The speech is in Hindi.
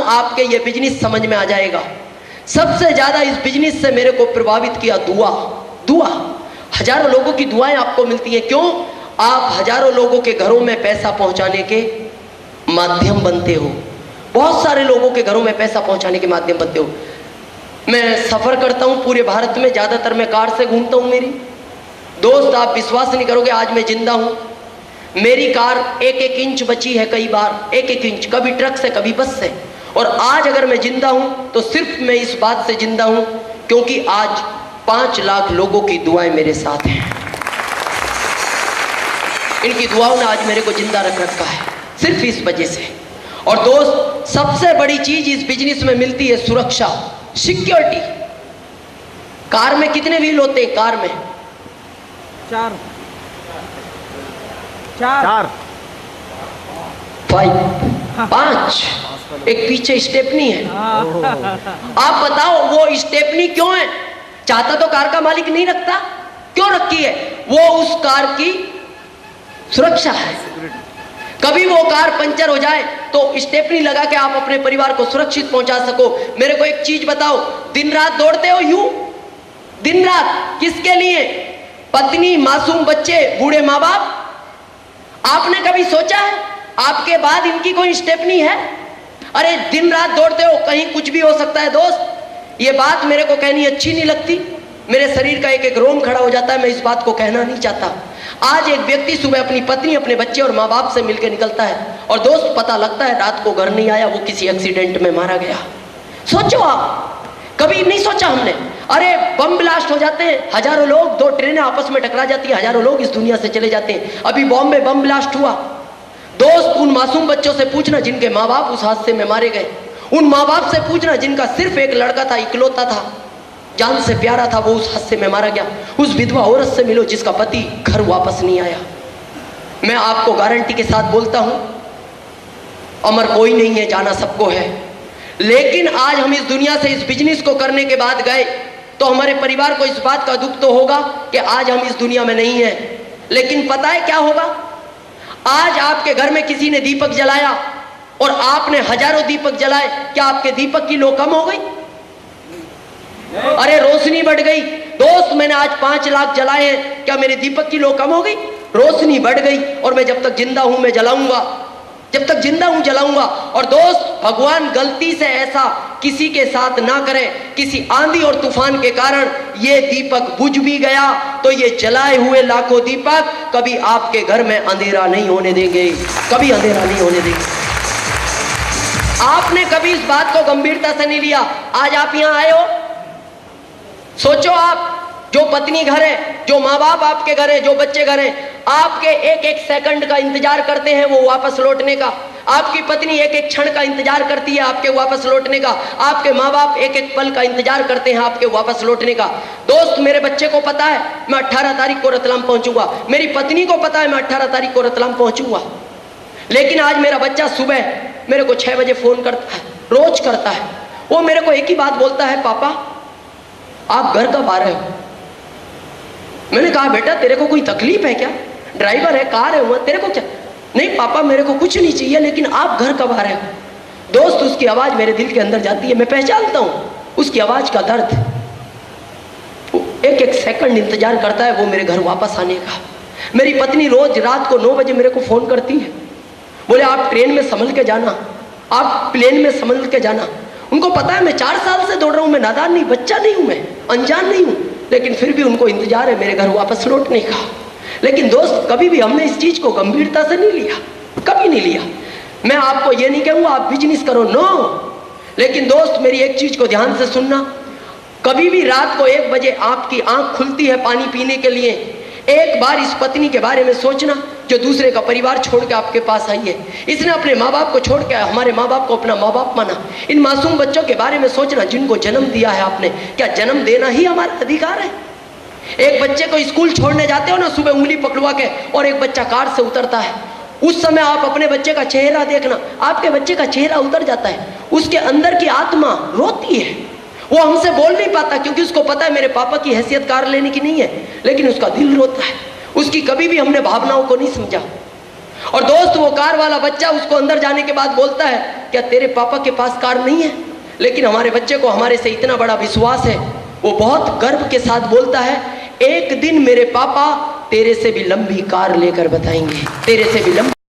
हूं आपके ये बिजनेस समझ में आ जाएगा। सबसे ज्यादा इस बिजनेस से मेरे को प्रभावित किया दुआ। हजारों लोगों की दुआएं आपको मिलती हैं। क्यों? आप हजारों लोगों के घरों में पैसा पहुंचाने के माध्यम बनते हो। बहुत सारे लोगों के घरों में पैसा पहुंचाने के माध्यम बनते हो। मैं सफर करता हूं पूरे भारत में, ज्यादातर मैं कार से घूमता हूं। मेरी दोस्त, आप विश्वास नहीं करोगे, आज मैं जिंदा हूं। मेरी कार 1-1 इंच बची है, कई बार 1-1 इंच, कभी ट्रक से कभी बस से। और आज अगर मैं जिंदा हूं तो सिर्फ मैं इस बात से जिंदा हूं क्योंकि आज 5 लाख लोगों की दुआएं मेरे साथ हैं। इनकी दुआओं ने आज मेरे को जिंदा रख रखा है, सिर्फ इस वजह से। और दोस्त, सबसे बड़ी चीज इस बिजनेस में मिलती है सुरक्षा, सिक्योरिटी। कार में कितने व्हील होते हैं? कार में 4 5, एक पीछे स्टेपनी है। आप बताओ वो स्टेपनी क्यों है? चाहता तो कार का मालिक नहीं रखता, क्यों रखी है? वो उस कार की सुरक्षा है। कभी वो कार पंचर हो जाए तो स्टेपनी लगा के आप अपने परिवार को सुरक्षित पहुंचा सको। मेरे को एक चीज बताओ, दिन रात दौड़ते हो यूं, दिन रात किसके लिए? पत्नी, मासूम बच्चे, बूढ़े माँ बाप। आपने कभी सोचा है आपके बाद इनकी कोई स्टेपनी है? अरे दिन रात दौड़ते हो, कहीं कुछ भी हो सकता है। दोस्त, ये बात मेरे को कहनी अच्छी नहीं लगती, मेरे शरीर का एक एक रोम खड़ा हो जाता है। मैं इस बात को कहना नहीं चाहता। आज एक व्यक्ति सुबह अपनी पत्नी, अपने बच्चे और माँ बाप से मिलकर निकलता है और दोस्त पता लगता है रात को घर नहीं आया, वो किसी एक्सीडेंट में मारा गया। सोचो आप, कभी नहीं सोचा हमने? अरे बम ब्लास्ट हो जाते हैं, हजारों लोग, 2 ट्रेनें आपस में टकरा जाती हैं, हजारों लोग इस दुनिया से चले जाते हैं। अभी बॉम्बे बम ब्लास्ट हुआ। दोस्त, उन मासूम बच्चों से पूछना जिनके माँ बाप उस हादसे में मारे गए। उन माँ बाप से पूछना जिनका सिर्फ एक लड़का था, इकलौता था, जान से प्यारा था, वो उस हादसे में मारा गया। उस विधवा औरत से मिलो जिसका पति घर वापस नहीं आया। मैं आपको गारंटी के साथ बोलता हूं, अमर कोई नहीं है, जाना सबको है। लेकिन आज हम इस दुनिया से इस बिजनेस को करने के बाद गए तो हमारे परिवार को इस बात का दुख तो होगा कि आज हम इस दुनिया में नहीं हैं। लेकिन पता है क्या होगा? आज आपके घर में किसी ने दीपक जलाया और आपने हजारों दीपक जलाए, क्या आपके दीपक की लो कम हो गई? अरे रोशनी बढ़ गई। दोस्त, मैंने आज 5 लाख जलाए हैं, क्या मेरे दीपक की लो कम हो गई? रोशनी बढ़ गई। और मैं जब तक जिंदा हूं मैं जलाऊंगा, जब तक जिंदा हूं जलाऊंगा। और दोस्त, भगवान गलती से ऐसा किसी के साथ ना करे, किसी आंधी और तूफान के कारण ये दीपक बुझ भी गया तो ये जलाए हुए लाखों दीपक कभी आपके घर में अंधेरा नहीं होने देंगे, कभी अंधेरा नहीं होने देंगे। आपने कभी इस बात को गंभीरता से नहीं लिया। आज आप यहां आए हो, सोचो आप, जो पत्नी घर है, जो माँ बाप आपके घर है, जो बच्चे घर है, आपके एक एक सेकंड का इंतजार करते हैं वो वापस लौटने का। आपकी पत्नी एक एक क्षण का इंतजार करती है आपके वापस लौटने का। आपके माँ बाप एक एक पल का इंतजार करते हैं आपके वापस लौटने का। दोस्त, मेरे बच्चे को पता है मैं 18 तारीख को रतलाम पहुंचूंगा, मेरी पत्नी को पता है मैं 18 तारीख को रतलाम पहुंचूंगा। लेकिन आज मेरा बच्चा सुबह मेरे को 6 बजे फोन करता है, रोज करता है। वो मेरे को एक ही बात बोलता है, पापा आप घर कब आ रहे हो? मैंने कहा बेटा तेरे को कोई तकलीफ है क्या? ड्राइवर है, कार है, वहां तेरे को क्या? नहीं पापा मेरे को कुछ नहीं चाहिए, लेकिन आप घर कब आ रहे हो? दोस्त, उसकी आवाज मेरे दिल के अंदर जाती है, मैं पहचानता हूं उसकी आवाज का दर्द। वो एक एक सेकंड इंतजार करता है वो मेरे घर वापस आने का। मेरी पत्नी रोज रात को 9 बजे मेरे को फोन करती है, बोले आप ट्रेन में संभल के जाना, आप प्लेन में संभल के जाना। उनको पता है मैं 4 साल से दौड़ रहा हूं, मैं नादान नहीं, बच्चा नहीं हूं, मैं अनजान नहीं हूं, लेकिन फिर भी उनको इंतजार है मेरे घर वापस लौटने का। लेकिन दोस्त, कभी भी हमने इस चीज को गंभीरता से नहीं लिया, कभी नहीं लिया। मैं आपको ये नहीं कहूंगा आप बिजनेस करो, नो। लेकिन दोस्त, मेरी एक चीज को ध्यान से सुनना, कभी भी रात को 1 बजे आपकी आंख खुलती है पानी पीने के लिए, एक बार इस पत्नी के बारे में सोचना जो दूसरे का परिवार छोड़ के आपके पास आई है। इसने अपने माँ बाप को छोड़ के हमारे माँ बाप को अपना माँ बाप माना। इन मासूम बच्चों के बारे में सोचना जिनको जन्म दिया है आपने, क्या जन्म देना ही हमारा अधिकार है? एक बच्चे को स्कूल छोड़ने जाते हो ना सुबह उंगली पकड़वा के, और एक बच्चा कार से उतरता है, उस समय आप अपने बच्चे का चेहरा देखना, आपके बच्चे का चेहरा उतर जाता है, उसके अंदर की आत्मा रोती है। वो हमसे बोल नहीं पाता क्योंकि उसको पता है मेरे पापा की हैसियत कार लेने की नहीं है, लेकिन उसका दिल रोता है। उसकी कभी भी हमने भावनाओं को नहीं समझा। और दोस्त, वो कार वाला बच्चा उसको अंदर जाने के बाद बोलता है, क्या तेरे पापा के पास कार नहीं है? लेकिन हमारे बच्चे को हमारे से इतना बड़ा विश्वास है, वो बहुत गर्व के साथ बोलता है, एक दिन मेरे पापा तेरे से भी लंबी कार लेकर बताएंगे, तेरे से भी लंबी